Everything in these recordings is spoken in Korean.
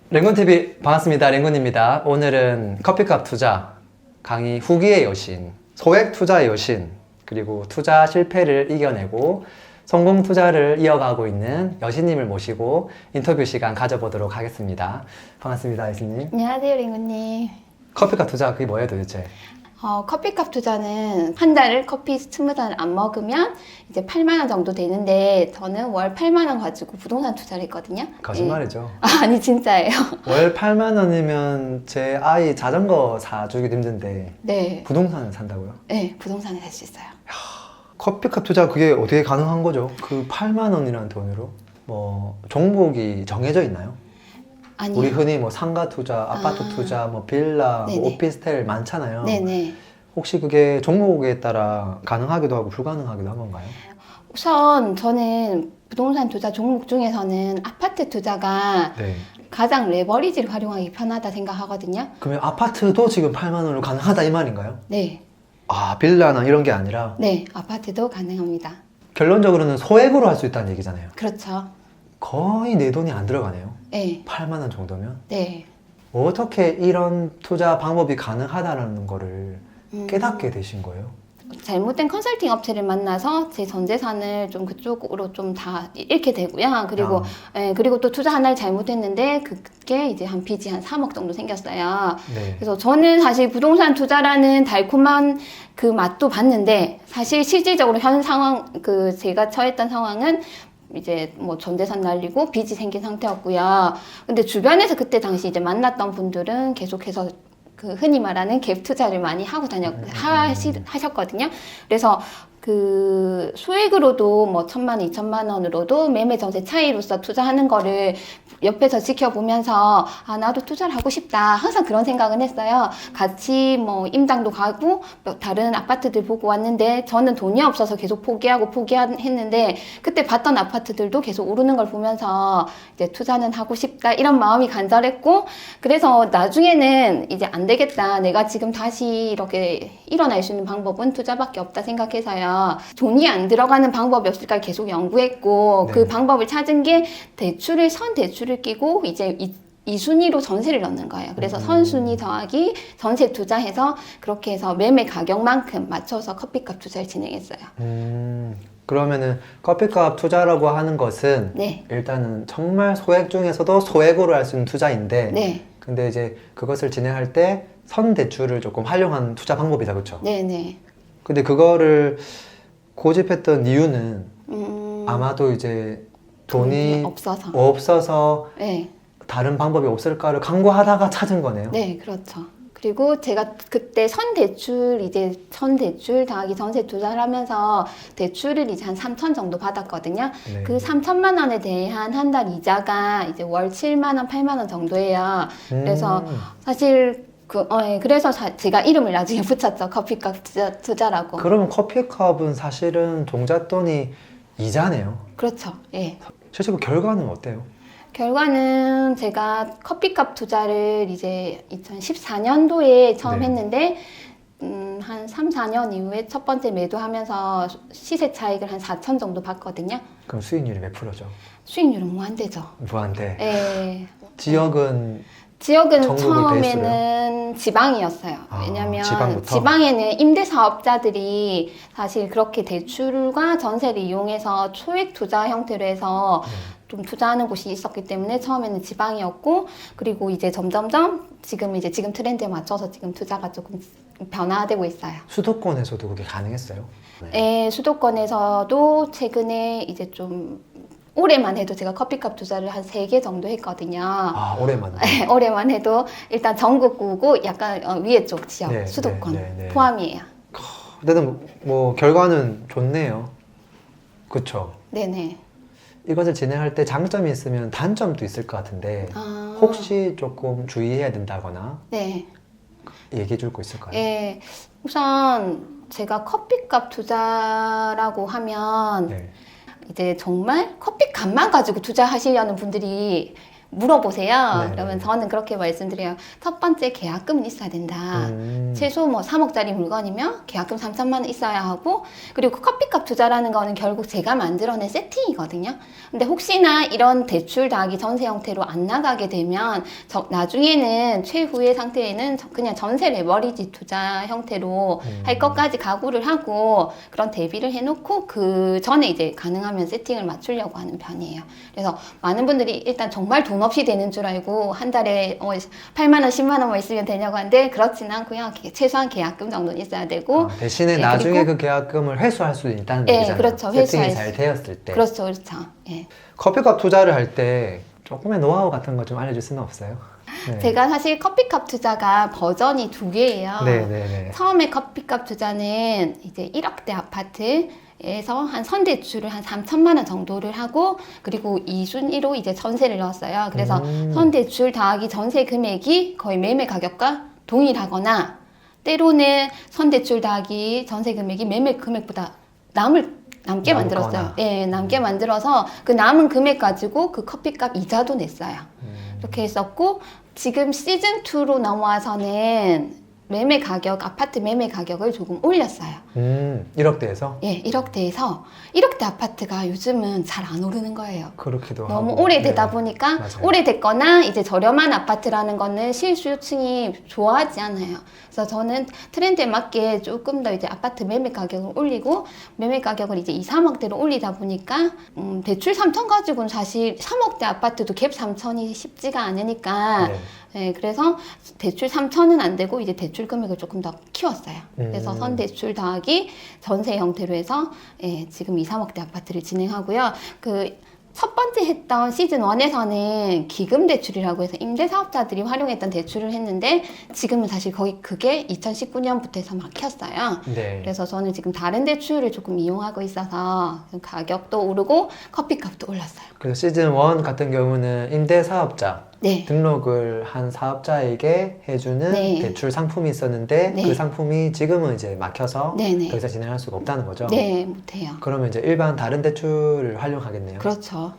랭군TV 반갑습니다. 랭군입니다. 오늘은 커피값 투자 강의 후기의 여신, 소액 투자의 여신, 그리고 투자 실패를 이겨내고 성공 투자를 이어가고 있는 여신님을 모시고 인터뷰 시간 가져보도록 하겠습니다. 반갑습니다, 여신님. 안녕하세요, 링구님. 커피값 투자 그게 뭐예요, 도대체? 커피값 투자는 한 달을 커피 20잔을 안 먹으면 이제 8만 원 정도 되는데 저는 월 8만 원 가지고 부동산 투자를 했거든요. 거짓말이죠. 아니, 진짜예요. 월 8만 원이면 제 아이 자전거 사주기도 힘든데 네. 부동산을 산다고요? 네, 부동산을 살 수 있어요. 커피값 투자 그게 어떻게 가능한 거죠? 그 8만 원이라는 돈으로 뭐 종목이 정해져 있나요? 아니요. 우리 흔히 뭐 상가 투자, 아파트 투자, 뭐 빌라, 뭐 네네. 오피스텔 많잖아요. 네네. 혹시 그게 종목에 따라 가능하기도 하고 불가능하기도 한 건가요? 우선 저는 부동산 투자 종목 중에서는 아파트 투자가 네. 가장 레버리지를 활용하기 편하다 생각하거든요. 그러면 아파트도 지금 8만 원으로 가능하다 이 말인가요? 네. 아, 빌라나 이런 게 아니라 네, 아파트도 가능합니다. 결론적으로는 소액으로 할 수 있다는 얘기잖아요. 그렇죠. 거의 내 돈이 안 들어가네요. 네. 8만 원 정도면. 네. 어떻게 이런 투자 방법이 가능하다는 거를 깨닫게 되신 거예요? 잘못된 컨설팅 업체를 만나서 제 전 재산을 좀 그쪽으로 좀 다 잃게 되고요. 그리고 그리고 또 투자 하나를 잘못했는데 그게 이제 한 빚이 한 3억 정도 생겼어요. 네. 그래서 저는 사실 부동산 투자라는 달콤한 그 맛도 봤는데 사실 실질적으로 현 상황 그 제가 처했던 상황은 이제 뭐 전 재산 날리고 빚이 생긴 상태였고요. 근데 주변에서 그때 당시 이제 만났던 분들은 계속해서 그 흔히 말하는 갭 투자를 많이 하고 하셨거든요. 그래서 그 소액으로도 뭐 1,000만 원, 2,000만 원으로도 매매 전세 차이로서 투자하는 거를 옆에서 지켜보면서 아 나도 투자를 하고 싶다 항상 그런 생각은 했어요. 같이 뭐 임장도 가고 다른 아파트들 보고 왔는데 저는 돈이 없어서 계속 포기했는데 그때 봤던 아파트들도 계속 오르는 걸 보면서 이제 투자는 하고 싶다 이런 마음이 간절했고 그래서 나중에는 이제 안 되겠다 내가 지금 다시 이렇게 일어날 수 있는 방법은 투자밖에 없다 생각해서요. 돈이 안 들어가는 방법이 없을까 계속 연구했고 네. 그 방법을 찾은 게 대출을 끼고 이제 이 순위로 전세를 넣는 거예요. 그래서 선순위 더하기 전세 투자해서 그렇게 해서 매매 가격만큼 맞춰서 커피값 투자를 진행했어요. 그러면은 커피값 투자라고 하는 것은 네. 일단은 정말 소액 중에서도 소액으로 할 수 있는 투자인데 네. 근데 이제 그것을 진행할 때 선대출을 조금 활용한 투자 방법이다, 그렇죠? 네네. 근데 그거를 고집했던 이유는 아마도 이제 돈이 없어서 네. 다른 방법이 없을까를 강구하다가 찾은 거네요. 네, 그렇죠. 그리고 제가 그때 선대출 더하기 전세 투자를 하면서 대출을 이제 한 3천 정도 받았거든요. 네. 그 3천만 원에 대한 한 달 이자가 이제 월 7만 원, 8만 원 정도예요. 그래서 사실 그래서 제가 이름을 나중에 붙였죠. 커피값 투자라고. 그러면 커피값은 사실은 종잣돈이 이자네요. 그렇죠. 예. 실제로 결과는 어때요? 결과는 제가 커피값 투자를 이제 2014년도에 처음 네. 했는데 한 3, 4년 이후에 첫 번째 매도하면서 시세 차익을 한 4천 정도 봤거든요. 그럼 수익률이 몇 프로죠? 수익률은 무한대죠. 무한대. 예. 지역은 지역은 전국을 처음에는 지방이었어요. 왜냐면 지방에는 임대사업자들이 사실 그렇게 대출과 전세를 이용해서 소액 투자 형태로 해서 좀 투자하는 곳이 있었기 때문에 처음에는 지방이었고 그리고 이제 점점점 지금 트렌드에 맞춰서 지금 투자가 조금 변화되고 있어요. 수도권에서도 그게 가능했어요? 네, 수도권에서도 최근에 이제 좀 올해만 해도 제가 커피값 투자를 한 3개 정도 했거든요. 아, 올해만? 네, 올해만 해도 일단 전국구고 약간 위에 쪽 지역, 네, 수도권 네. 포함이에요. 근데 뭐 결과는 좋네요. 그쵸? 네네. 이것을 진행할 때 장점이 있으면 단점도 있을 것 같은데 아, 혹시 조금 주의해야 된다거나 네. 얘기해 줄 거 있을까요? 예, 우선 제가 커피값 투자라고 하면 네. 이제 정말 커피값만 가지고 투자하시려는 분들이 물어보세요. 네. 그러면 저는 그렇게 말씀드려요. 첫 번째 계약금은 있어야 된다. 최소 뭐 3억짜리 물건이면 계약금 3천만 원 있어야 하고, 그리고 커피값 투자라는 거는 결국 제가 만들어낸 세팅이거든요. 근데 혹시나 이런 대출 더하기 전세 형태로 안 나가게 되면 나중에는 최후의 상태에는 그냥 전세 레버리지 투자 형태로 할 것까지 각오를 하고 그런 대비를 해놓고 그 전에 이제 가능하면 세팅을 맞추려고 하는 편이에요. 그래서 많은 분들이 일단 정말 돈 없이 되는 줄 알고 한 달에 8만 원, 10만 원만 있으면 되냐고 하는데 그렇진 않고요. 최소한 계약금 정도는 있어야 되고, 대신에 네, 나중에 그리고- 그 계약금을 회수할 수 있다는 네, 얘기잖아요. 그렇죠. 세팅이 회수할 잘 수- 되었을 때. 그렇죠, 그렇죠. 예. 커피값 투자를 할 때 조금의 노하우 같은 거 좀 알려줄 수는 없어요? 네. 제가 사실 커피값 투자가 버전이 2개예요. 네네네. 처음에 커피값 투자는 이제 1억대 아파트에서 한 선대출을 한 3천만 원 정도를 하고, 그리고 2순위로 이제 전세를 넣었어요. 그래서 선대출 더하기 전세 금액이 거의 매매 가격과 동일하거나, 때로는 선대출 더하기 전세 금액이 매매 금액보다 남게 남거나. 만들었어요. 예, 남게 만들어서 그 남은 금액 가지고 그 커피값 이자도 냈어요. 이렇게 했었고, 지금 시즌2로 넘어와서는 아파트 매매 가격을 조금 올렸어요. 1억대에서? 예, 1억대에서 1억대 아파트가 요즘은 잘 안 오르는 거예요. 그렇기도 너무 하고. 오래되다 네. 보니까 맞아요. 오래됐거나 이제 저렴한 아파트라는 거는 실수요층이 좋아하지 않아요. 그래서 저는 트렌드에 맞게 조금 더 이제 아파트 매매 가격을 올리고, 매매 가격을 이제 2, 3억대로 올리다 보니까 대출 3천 가지고는 사실 3억대 아파트도 갭 3천이 쉽지가 않으니까 네. 네, 그래서 대출 3천은 안 되고 이제 대출 금액을 조금 더 키웠어요. 그래서 선대출 더하기 전세 형태로 해서 지금 2, 3억대 아파트를 진행하고요. 첫 번째 했던 시즌 1에서는 기금 대출이라고 해서 임대사업자들이 활용했던 대출을 했는데, 지금은 사실 그게 2019년부터 해서 막혔어요. 네. 그래서 저는 지금 다른 대출을 조금 이용하고 있어서 가격도 오르고 커피값도 올랐어요. 그래서 시즌 1 같은 경우는 임대사업자 네. 등록을 한 사업자에게 해주는 네. 대출 상품이 있었는데 네. 그 상품이 지금은 이제 막혀서 네네. 더 이상 진행할 수가 없다는 거죠. 네, 못해요. 그러면 이제 일반 다른 대출을 활용하겠네요. 그렇죠.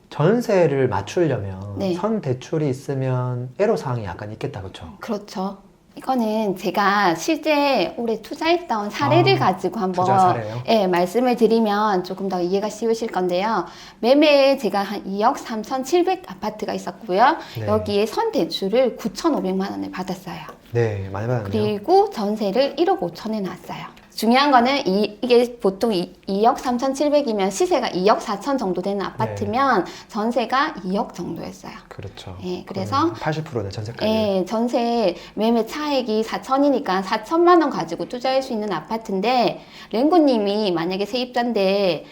전세를 맞추려면 네. 선 대출이 있으면 애로사항이 약간 있겠다, 그렇죠? 그렇죠. 이거는 제가 실제 올해 투자했던 사례를 가지고 한번 투자 사례요? 말씀을 드리면 조금 더 이해가 쉬우실 건데요. 매매에 제가 한 2억 3,700 아파트가 있었고요. 네. 여기에 선 대출을 9,500만 원을 받았어요. 네, 많이 받았네요. 그리고 전세를 1억 5천에 놨어요. 중요한 거는 이게 보통 2억 3,700이면 시세가 2억 4천 정도 되는 아파트면 전세가 2억 정도였어요. 그렇죠. 예, 그래서 80%네, 전세까지. 예, 전세 매매 차액이 4천이니까 4천만 원 가지고 투자할 수 있는 아파트인데, 랭구님이 만약에 세입자인데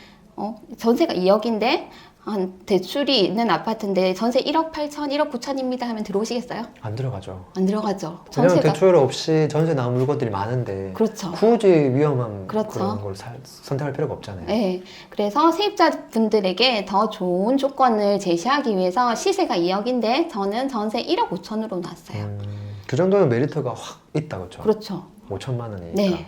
전세가 2억인데 대출이 있는 아파트인데 전세 1억 8천, 1억 9천입니다 하면 들어오시겠어요? 안 들어가죠. 안 들어가죠. 왜냐면 전세가 대출 없이 전세 나온 물건들이 많은데 그렇죠. 굳이 위험한 그렇죠. 그런 걸 선택할 필요가 없잖아요. 네, 그래서 세입자분들에게 더 좋은 조건을 제시하기 위해서 시세가 2억인데 저는 전세 1억 5천으로 놨어요. 그 정도면 메리트가 확 있다, 그렇죠? 그렇죠. 5천만 원이니까. 네.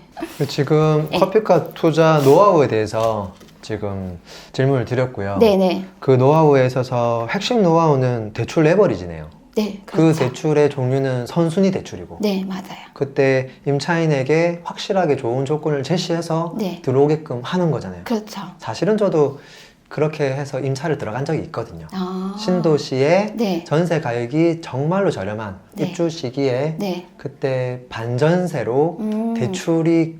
지금 네. 커피값 투자 노하우에 대해서 지금 질문을 드렸고요. 네네. 그 노하우에 있어서 핵심 노하우는 대출 레버리지네요. 네, 그 그렇죠. 대출의 종류는 선순위 대출이고 네, 맞아요. 그때 임차인에게 확실하게 좋은 조건을 제시해서 네. 들어오게끔 하는 거잖아요. 그렇죠. 사실은 저도 그렇게 해서 임차를 들어간 적이 있거든요. 아. 신도시에 네. 전세 가격이 정말로 저렴한 네. 입주 시기에 네. 그때 반전세로 음. 대출이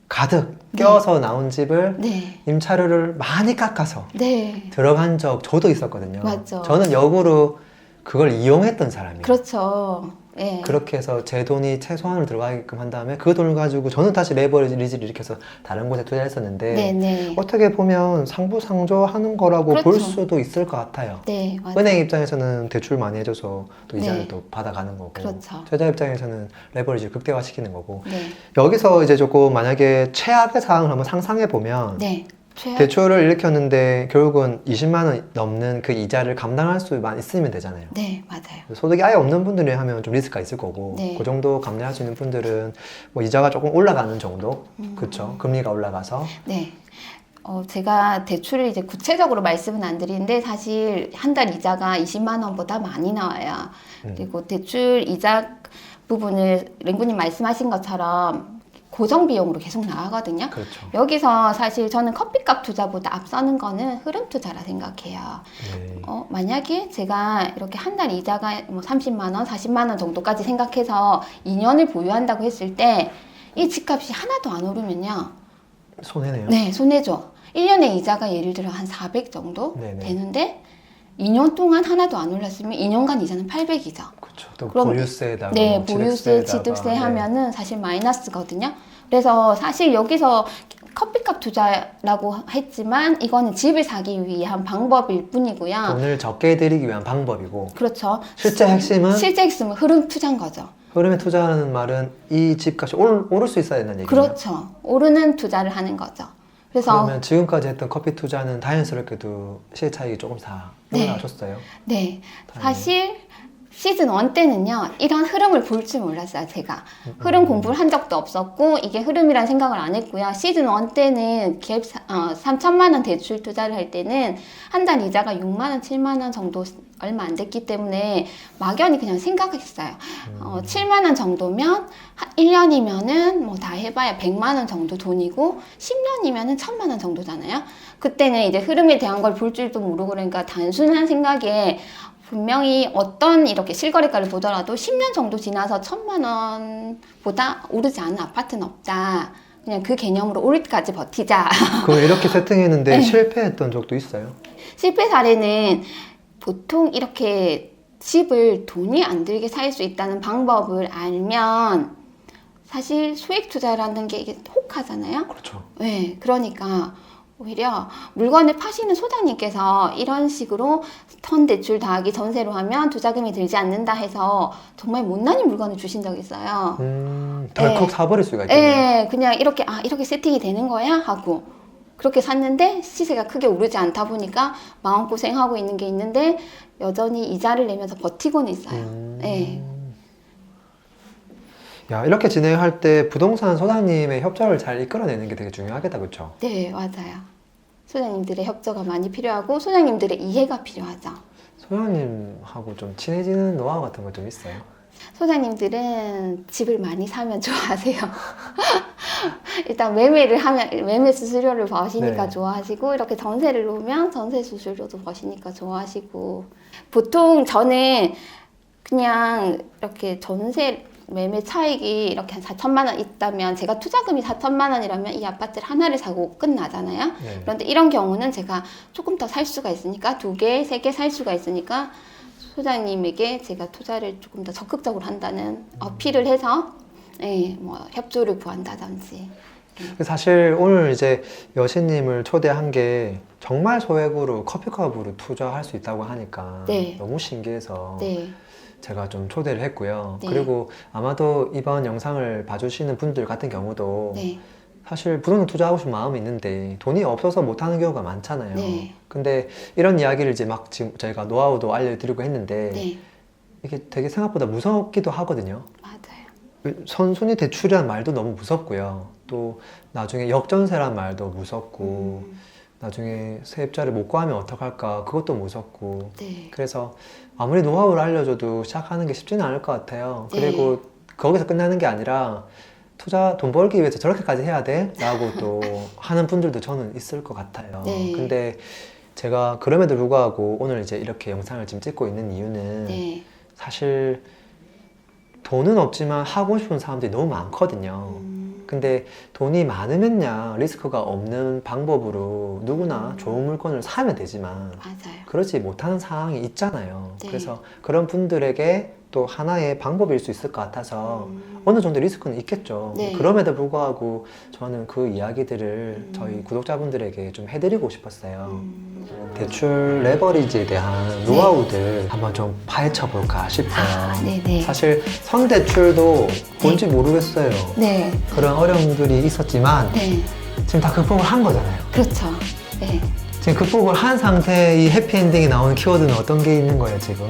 가득 껴서 나온 집을 네. 임차료를 많이 깎아서 네. 들어간 적 저도 있었거든요. 맞죠. 저는 역으로 그걸 이용했던 사람이에요. 그렇죠. 예. 그렇게 해서 제 돈이 최소한으로 들어가게끔 한 다음에 그 돈을 가지고 저는 다시 레버리지를 일으켜서 다른 곳에 투자했었는데 네네. 어떻게 보면 상부상조하는 거라고 그렇죠. 볼 수도 있을 것 같아요. 네, 맞아요. 은행 입장에서는 대출 많이 해줘서 또 이자를 네. 또 받아가는 거고 그렇죠. 투자 입장에서는 레버리지를 극대화시키는 거고 네. 여기서 이제 조금 만약에 최악의 상황을 한번 상상해 보면 네. 최악. 대출을 일으켰는데 결국은 20만 원 넘는 그 이자를 감당할 수만 있으면 되잖아요. 네, 맞아요. 소득이 아예 없는 분들이 하면 좀 리스크가 있을 거고 네. 그 정도 감내할 수 있는 분들은 뭐 이자가 조금 올라가는 정도 그렇죠. 금리가 올라가서 네. 제가 대출을 이제 구체적으로 말씀은 안 드리는데 사실 한 달 이자가 20만 원보다 많이 나와요. 그리고 대출 이자 부분을 랭구님 말씀하신 것처럼 고정 비용으로 계속 나가거든요. 그렇죠. 여기서 사실 저는 커피값 투자보다 앞서는 거는 흐름 투자라 생각해요. 네. 만약에 제가 이렇게 한 달 이자가 뭐 30만 원, 40만 원 정도까지 생각해서 2년을 보유한다고 했을 때 이 집값이 하나도 안 오르면요. 손해네요. 네, 손해죠. 1년에 이자가 예를 들어 한 400 정도 네네. 되는데 2년 동안 하나도 안 올랐으면 2년간 이자는 800이죠. 그렇죠. 또 그럼- 보유세에다가 네, 뭐 보유세, 취득세에다가, 취득세 네. 하면은 사실 마이너스거든요. 그래서 사실 여기서 커피값 투자라고 했지만 이거는 집을 사기 위한 방법일 뿐이고요. 돈을 적게 들이기 위한 방법이고 그렇죠. 실제 핵심은 실제 핵심은 흐름 투자인 거죠. 흐름에 투자하는 말은 이 집값이 오를 수 있어야 된다는 얘기예요. 그렇죠. 오르는 투자를 하는 거죠. 그래서 그러면 지금까지 했던 커피 투자는 자연스럽게도 시세 차익이 조금 다 네. 일어나셨어요? 네, 다행이네요. 사실 시즌 1 때는요 이런 흐름을 볼 줄 몰랐어요. 제가 흐름 공부를 한 적도 없었고 이게 흐름이란 생각을 안 했고요. 시즌 1 때는 갭 3천만 원 대출 투자를 할 때는 한 달 이자가 6만 원, 7만 원 정도 얼마 안 됐기 때문에 막연히 그냥 생각했어요. 7만 원 정도면 1년이면은 뭐 다 해봐야 100만 원 정도 돈이고 10년이면은 1000만 원 정도잖아요. 그때는 이제 흐름에 대한 걸 볼 줄도 모르고 그러니까 단순한 생각에 분명히 어떤 이렇게 실거래가를 보더라도 10년 정도 지나서 1000만 원보다 오르지 않은 아파트는 없다. 그냥 그 개념으로 올 때까지 버티자. 그럼 이렇게 세팅했는데 네. 실패했던 적도 있어요? 실패 사례는 보통 이렇게 집을 돈이 안 들게 살 수 있다는 방법을 알면 사실 소액 투자라는 게 이게 혹하잖아요. 그렇죠. 네, 그러니까 오히려 물건을 파시는 소장님께서 이런 식으로 턴 대출 더하기 전세로 하면 투자금이 들지 않는다 해서 정말 못난이 물건을 주신 적이 있어요. 덜컥 네. 사버릴 수가 있겠네요. 예, 그냥 이렇게 이렇게 세팅이 되는 거야 하고 그렇게 샀는데 시세가 크게 오르지 않다 보니까 마음고생하고 있는 게 있는데 여전히 이자를 내면서 버티고는 있어요. 예. 야, 이렇게 진행할 때 부동산 소장님의 협조를 잘 이끌어내는 게 되게 중요하겠다, 그렇죠? 네, 맞아요. 소장님들의 협조가 많이 필요하고 소장님들의 이해가 필요하죠. 소장님하고 좀 친해지는 노하우 같은 거 좀 있어요? 소장님들은 집을 많이 사면 좋아하세요. 일단 매매를 하면 매매 수수료를 버시니까 네. 좋아하시고 이렇게 전세를 놓으면 전세 수수료도 버시니까 좋아하시고 보통 저는 그냥 이렇게 전세 매매 차익이 이렇게 한 4천만 원 있다면 제가 투자금이 4천만 원이라면 이 아파트를 하나를 사고 끝나잖아요. 네. 그런데 이런 경우는 제가 조금 더 살 수가 있으니까 2개, 3개 살 수가 있으니까 소장님에게 제가 투자를 조금 더 적극적으로 한다는 어필을 해서 예, 뭐 협조를 구한다든지. 사실 오늘 이제 여신님을 초대한 게 정말 소액으로 커피컵으로 투자할 수 있다고 하니까 네. 너무 신기해서 네, 제가 좀 초대를 했고요. 네. 그리고 아마도 이번 영상을 봐주시는 분들 같은 경우도 네, 사실 부동산 투자하고 싶은 마음이 있는데 돈이 없어서 못하는 경우가 많잖아요. 네. 근데 이런 이야기를 이제 막 지금 저희가 노하우도 알려드리고 했는데 네, 이게 되게 생각보다 무섭기도 하거든요. 맞아요. 선순위 대출이란 말도 너무 무섭고요. 또 나중에 역전세란 말도 무섭고 나중에 세입자를 못 구하면 어떡할까 그것도 무섭고 네, 그래서 아무리 노하우를 알려줘도 시작하는 게 쉽지는 않을 것 같아요. 네. 그리고 거기서 끝나는 게 아니라 투자 돈 벌기 위해서 저렇게까지 해야 돼? 라고 또 하는 분들도 저는 있을 것 같아요. 네. 근데 제가 그럼에도 불구하고 오늘 이제 이렇게 영상을 지금 찍고 있는 이유는 네, 사실 돈은 없지만 하고 싶은 사람들이 너무 많거든요. 근데 돈이 많으면야 리스크가 없는 방법으로 누구나 좋은 물건을 사면 되지만 맞아요. 그러지 못하는 상황이 있잖아요. 네. 그래서 그런 분들에게 또 하나의 방법일 수 있을 것 같아서 어느 정도 리스크는 있겠죠. 네. 그럼에도 불구하고 저는 그 이야기들을 저희 구독자분들에게 좀 해드리고 싶었어요. 대출 레버리지에 대한 노하우들 한번 좀 파헤쳐 볼까 싶어요. 네네. 사실 선대출도 뭔지 모르겠어요. 네, 그런 어려움들이 있었지만 네, 지금 다 극복을 한 거잖아요. 그렇죠. 네. 지금 극복을 한 상태의 해피엔딩이 나오는 키워드는 어떤 게 있는 거예요, 지금?